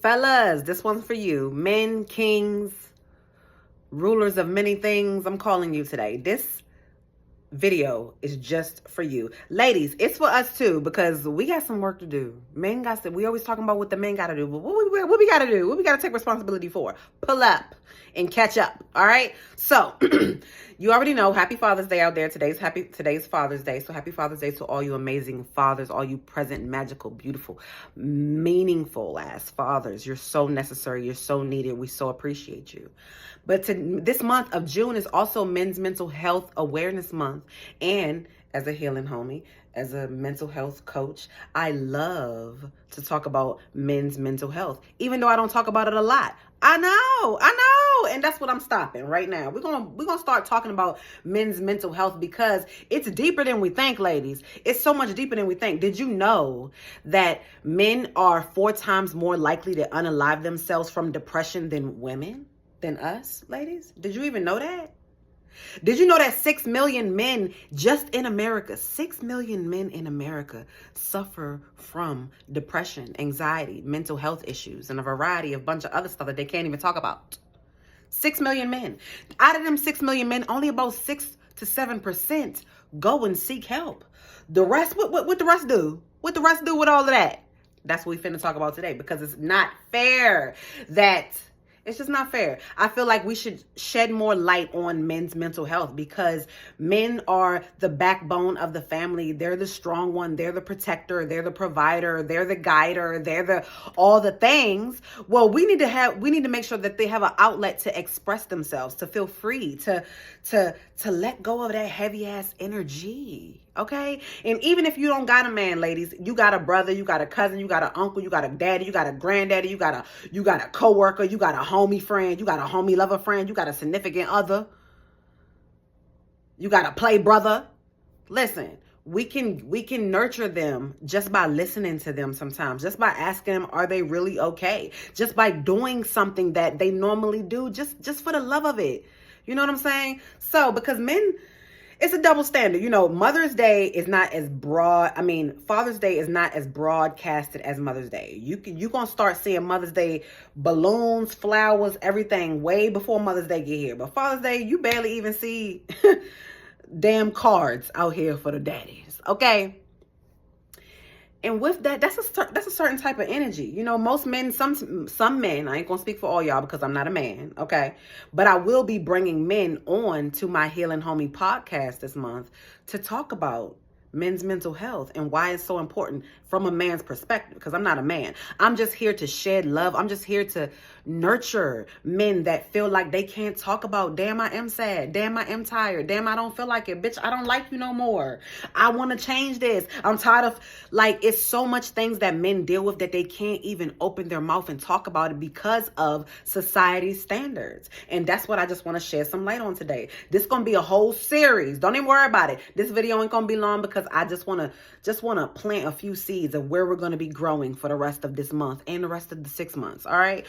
Fellas, this one's for you. Men, kings, rulers of many things. I'm calling you today. This video is just for you. Ladies, it's for us too, because we got some work to do. Men got to, we always talking about what the men got to do, but what we got to do? What we got to take responsibility for? Pull up and catch up. All right. So you already know, happy Father's Day out there. Today's Father's Day. So happy Father's Day to all you amazing fathers, all you present, magical, beautiful, meaningful ass fathers. You're so necessary. You're so needed. We so appreciate you. But this month of June is also Men's Mental Health Awareness Month. And as a healing homie, as a mental health coach, I love to talk about men's mental health, even though I don't talk about it a lot. I know. And that's what I'm stopping right now. We're gonna start talking about men's mental health because it's deeper than we think, ladies. It's so much deeper than we think. Did you know that men are 4 times more likely to unalive themselves from depression than women? Than us, ladies? Did you even know that? Did you know that 6 million men just in America, 6 million men in America suffer from depression, anxiety, mental health issues, and a variety of bunch of other stuff that they can't even talk about? 6 million men. Out of them 6 million men, only about 6 to 7% go and seek help. The rest, what the rest do? What the rest do with all of that? That's what we finna talk about today, because it's not fair that... It's just not fair. I feel like we should shed more light on men's mental health because men are the backbone of the family. They're the strong one. They're the protector. They're the provider. They're the guider. They're all the things. Well, we need to make sure that they have an outlet to express themselves, to feel free, to let go of that heavy ass energy. Okay? And even if you don't got a man, ladies, you got a brother, you got a cousin, you got an uncle, you got a daddy, you got a granddaddy, you got a coworker, you got a homie friend, you got a homie lover friend, you got a significant other, you got a play brother. Listen, we can nurture them just by listening to them sometimes, just by asking them, are they really okay? Just by doing something that they normally do, just for the love of it. You know what I'm saying? So, because men... It's a double standard. You know, Mother's Day is not as broad. I mean, Father's Day is not as broadcasted as Mother's Day. You're going to start seeing Mother's Day balloons, flowers, everything way before Mother's Day get here. But Father's Day, you barely even see damn cards out here for the daddies. Okay? And with that, that's a certain type of energy. You know, most men, some men, I ain't going to speak for all y'all because I'm not a man, okay? But I will be bringing men on to my Healing Homie podcast this month to talk about men's mental health and why it's so important from a man's perspective, because I'm not a man. I'm just here to shed love. I'm just here to nurture men that feel like they can't talk about, damn, I am sad. Damn, I am tired. Damn, I don't feel like it. Bitch, I don't like you no more. I want to change this. I'm tired of, like, it's so much things that men deal with that they can't even open their mouth and talk about it because of society's standards. And that's what I just want to shed some light on today. This is going to be a whole series. Don't even worry about it. This video ain't going to be long because I just want to plant a few seeds of where we're going to be growing for the rest of this month and the rest of the 6 months. All right.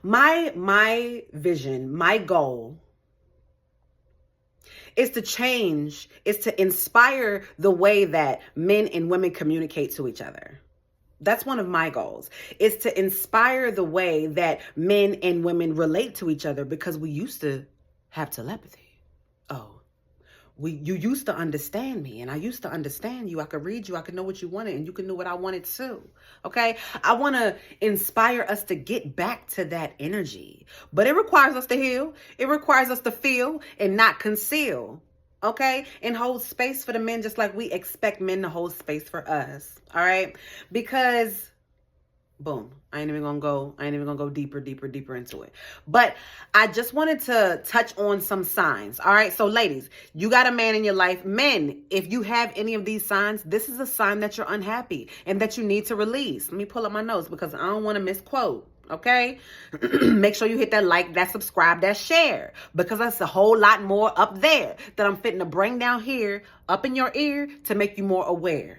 My vision, my goal is to change, is to inspire the way that men and women communicate to each other. That's one of my goals, is to inspire the way that men and women relate to each other, because we used to have telepathy. You used to understand me and I used to understand you. I could read you. I could know what you wanted and you could know what I wanted too. Okay. I want to inspire us to get back to that energy, but it requires us to heal. It requires us to feel and not conceal. Okay. And hold space for the men, just like we expect men to hold space for us. All right. Because boom, I ain't even gonna go deeper into it. But I just wanted to touch on some signs. All right. So ladies, you got a man in your life. Men, if you have any of these signs, this is a sign that you're unhappy and that you need to release. Let me pull up my notes because I don't want to misquote. Okay. Make sure you hit that like, that subscribe, that share, because that's a whole lot more up there that I'm fitting to bring down here up in your ear to make you more aware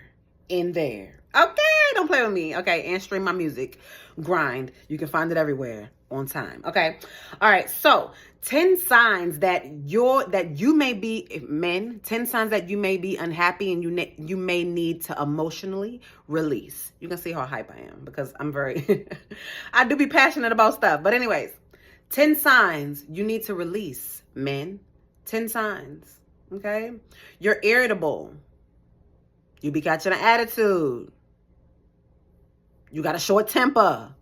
in there. Okay, don't play with me. Okay, and stream my music. Grind. You can find it everywhere on time. Okay. All right. So 10 signs that you may be men, 10 signs that you may be unhappy and you may need to emotionally release. You can see how hype I am because I'm very I do be passionate about stuff. But anyways, 10 signs you need to release, men. 10 signs. Okay? You're irritable. You be catching an attitude. You got a short temper.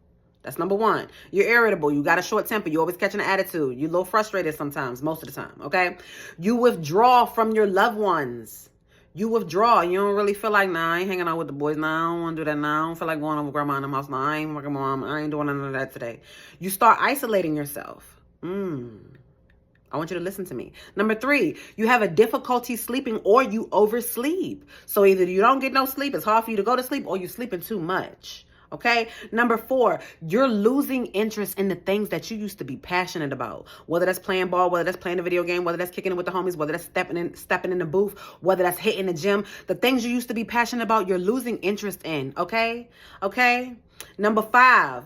That's number one. You're irritable. You got a short temper. You always catching an attitude. You're a little frustrated sometimes, most of the time, okay? You withdraw from your loved ones. You withdraw. You don't really feel like, nah, I ain't hanging out with the boys. Nah, I don't want to do that now. I don't feel like going over grandma in the house. Nah, I ain't working mom. I ain't doing none of that today. You start isolating yourself. I want you to listen to me. Number 3, you have a difficulty sleeping or you oversleep. So either you don't get no sleep, it's hard for you to go to sleep, or you're sleeping too much. Okay. Number 4, you're losing interest in the things that you used to be passionate about. Whether that's playing ball, whether that's playing a video game, whether that's kicking it with the homies, whether that's stepping in the booth, whether that's hitting the gym. The things you used to be passionate about, you're losing interest in. Okay. Okay. Number 5,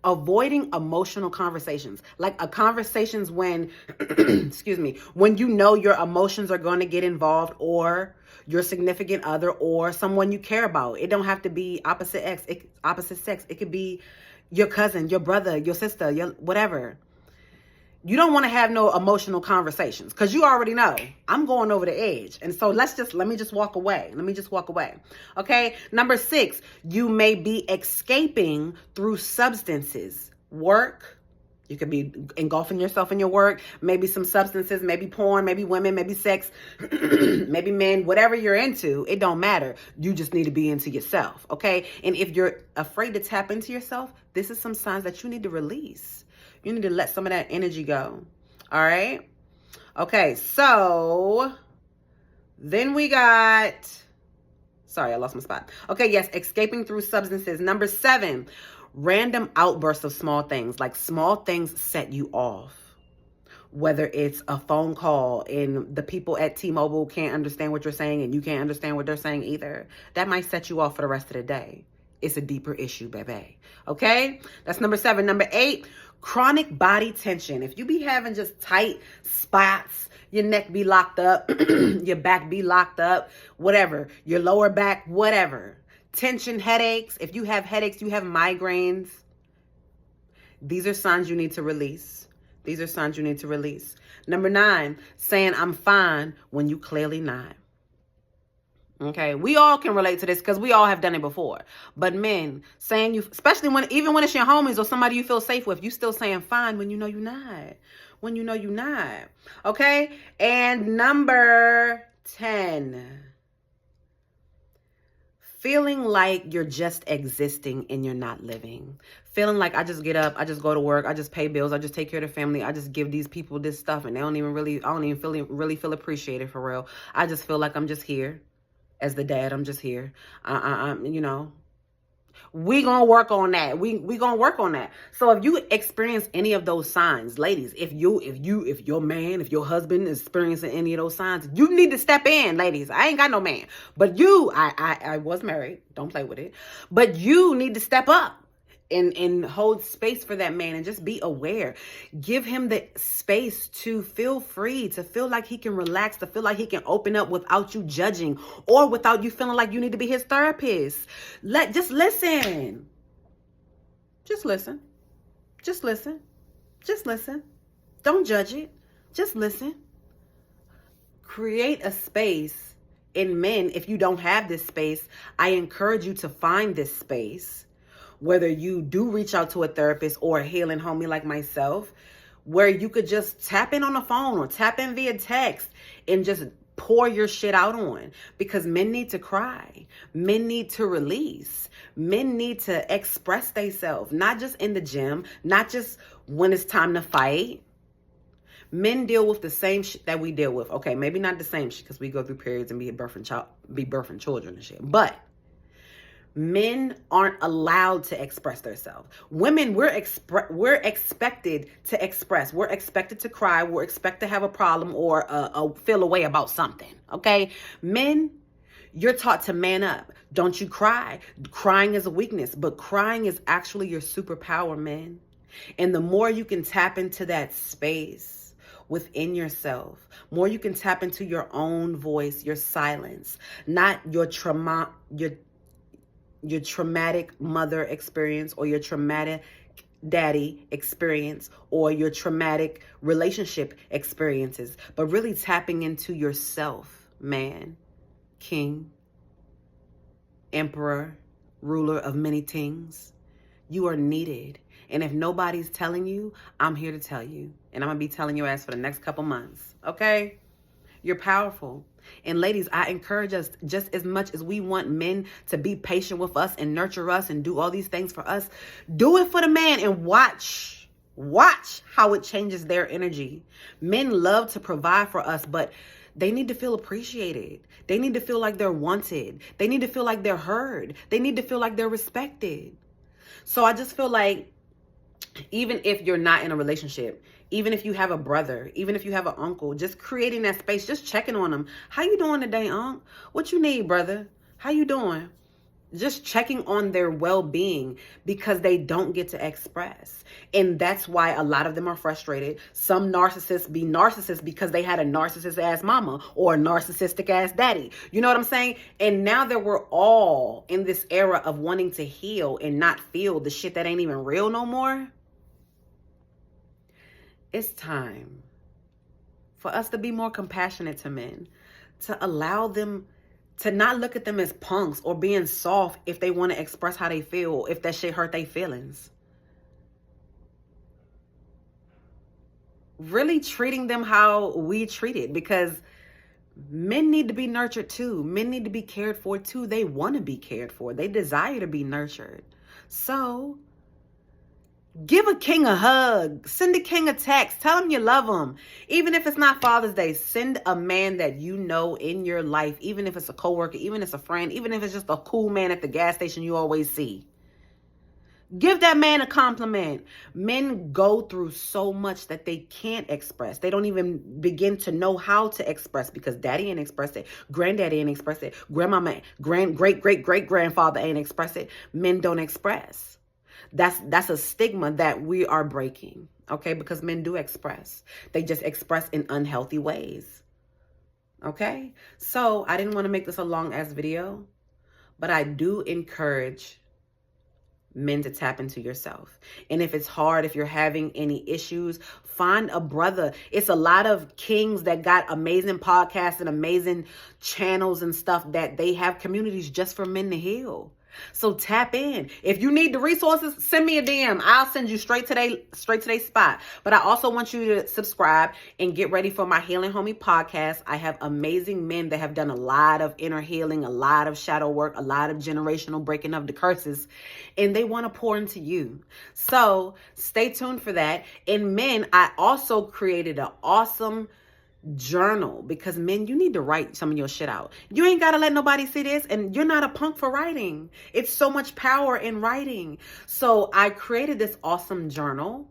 avoiding emotional conversations. Like conversations when, excuse me, when you know your emotions are going to get involved, or your significant other, or someone you care about. It don't have to be opposite sex. It could be your cousin, your brother, your sister, your whatever. You don't want to have no emotional conversations because you already know I'm going over the edge. And so let me just walk away. Okay. Number 6, you may be escaping through substances, work. You could be engulfing yourself in your work, maybe some substances, maybe porn, maybe women, maybe sex, maybe men, whatever you're into, it don't matter. You just need to be into yourself. Okay. And if you're afraid to tap into yourself, this is some signs that you need to release. You need to let some of that energy go. All right. Okay. So then we got, sorry, I lost my spot. Okay. Yes. Escaping through substances. Number 7, random outbursts of small things. Like small things set you off. Whether it's a phone call and the people at T-Mobile can't understand what you're saying and you can't understand what they're saying either. That might set you off for the rest of the day. It's a deeper issue, baby. Okay? That's number 7. Number 8, chronic body tension. If you be having just tight spots, your neck be locked up, your back be locked up, whatever, your lower back, whatever. Tension, headaches. If you have headaches, you have migraines. These are signs you need to release. Number 9, saying I'm fine when you clearly not. Okay, we all can relate to this because we all have done it before. But men, saying you, especially even when it's your homies or somebody you feel safe with, you still saying fine when you know you're not. Okay, and number 10, feeling like you're just existing and you're not living. Feeling like I just get up, I just go to work, I just pay bills, I just take care of the family, I just give these people this stuff and I don't even really feel appreciated for real. I just feel like I'm just here as the dad. I'm just here. We gonna work on that. We gonna work on that. So if you experience any of those signs, ladies, if your man, if your husband is experiencing any of those signs, you need to step in, ladies. I ain't got no man, but I was married. Don't play with it. But you need to step up and hold space for that man and just be aware. Give him the space to feel free, to feel like he can relax, to feel like he can open up without you judging or without you feeling like you need to be his therapist. Just listen. Just listen. Just listen. Just listen. Don't judge it. Just listen. Create a space. In men, if you don't have this space, I encourage you to find this space. Whether you do reach out to a therapist or a healing homie like myself, where you could just tap in on the phone or tap in via text and just pour your shit out on. Because men need to cry. Men need to release. Men need to express themselves, not just in the gym, not just when it's time to fight. Men deal with the same shit that we deal with. Okay, maybe not the same shit because we go through periods and be birthing children and shit. But men aren't allowed to express themselves. Women, we're expected to express. We're expected to cry. We're expected to have a problem or feel a way about something. Okay, men, You're taught to man up. Don't you cry. Crying is a weakness, but crying is actually your superpower, man. And the more you can tap into that space within yourself, more you can tap into your own voice, your silence, not your traumatic mother experience or your traumatic daddy experience or your traumatic relationship experiences, but really tapping into yourself, man, king, emperor, ruler of many things. You are needed. And if nobody's telling you, I'm here to tell you. And I'm going to be telling your ass for the next couple months. Okay? You're powerful. And ladies, I encourage us, just as much as we want men to be patient with us and nurture us and do all these things for us, do it for the man and watch how it changes their energy. Men love to provide for us, but they need to feel appreciated. They need to feel like they're wanted. They need to feel like they're heard. They need to feel like they're respected. So I just feel like even if you're not in a relationship, even if you have a brother, even if you have an uncle, just creating that space, just checking on them. How you doing today, Unc? What you need, brother? How you doing? Just checking on their well-being because they don't get to express. And that's why a lot of them are frustrated. Some narcissists be narcissists because they had a narcissist-ass mama or a narcissistic-ass daddy. You know what I'm saying? And now that we're all in this era of wanting to heal and not feel the shit that ain't even real no more, it's time for us to be more compassionate to men, to allow them to not look at them as punks or being soft if they want to express how they feel, if that shit hurt their feelings. Really treating them how we treat it, because men need to be nurtured too. Men need to be cared for too. They want to be cared for. They desire to be nurtured. So give a king a hug. Send a king a text. Tell him you love him. Even if it's not Father's Day, send a man that you know in your life, even if it's a coworker, even if it's a friend, even if it's just a cool man at the gas station you always see. Give that man a compliment. Men go through so much that they can't express. They don't even begin to know how to express because daddy ain't expressed it. Granddaddy ain't expressed it. Grandmama, great-great-great-grandfather ain't expressed it. Men don't express. That's a stigma that we are breaking, okay? Because men do express. They just express in unhealthy ways, okay? So I didn't want to make this a long-ass video, but I do encourage men to tap into yourself. And if it's hard, if you're having any issues, find a brother. It's a lot of kings that got amazing podcasts and amazing channels and stuff that they have communities just for men to heal. So tap in. If you need the resources, send me a DM. I'll send you straight to their spot. But I also want you to subscribe and get ready for my Healing Homie podcast. I have amazing men that have done a lot of inner healing, a lot of shadow work, a lot of generational breaking of the curses, and they want to pour into you. So stay tuned for that. And men, I also created an awesome journal, because men, you need to write some of your shit out. You ain't got to let nobody see this, and you're not a punk for writing. It's so much power in writing. So I created this awesome journal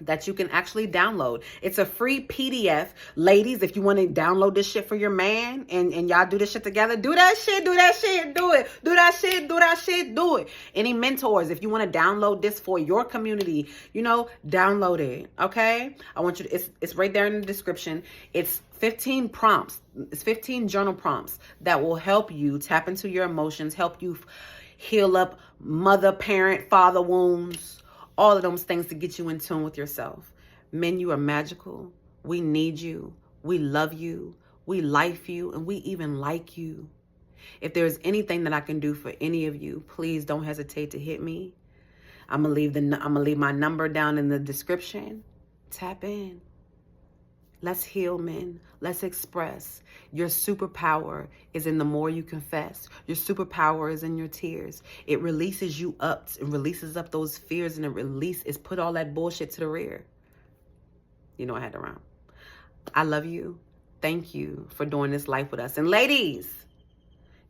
that you can actually download. It's a free PDF. Ladies, if you want to download this shit for your man and y'all do this shit together, do that shit, do that shit, do it. Do that shit, do that shit, do it. Any mentors, if you want to download this for your community, you know, download it, okay? I want you to, it's right there in the description. It's 15 prompts. It's 15 journal prompts that will help you tap into your emotions, help you heal up mother, parent, father wounds, all of those things to get you in tune with yourself. Men, you are magical. We need you. We love you. We life you. And we even like you. If there's anything that I can do for any of you, please don't hesitate to hit me. I'm gonna leave my number down in the description. Tap in. Let's heal, men. Let's express. Your superpower is in the more you confess. Your superpower is in your tears. It releases you up. It releases up those fears, and it put all that bullshit to the rear. You know I had to rhyme. I love you. Thank you for doing this life with us. And ladies,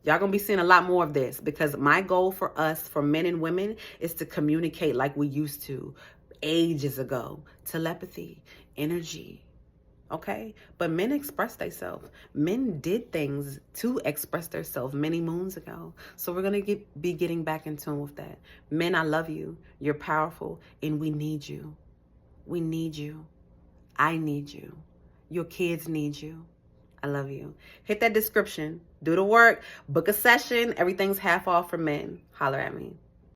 y'all gonna be seeing a lot more of this, because my goal for us, for men and women, is to communicate like we used to ages ago. Telepathy, energy. Okay? But men express themselves. Men did things to express themselves many moons ago. So we're going to be getting back in tune with that. Men, I love you. You're powerful, and we need you. We need you. I need you. Your kids need you. I love you. Hit that description. Do the work. Book a session. Everything's half off for men. Holler at me.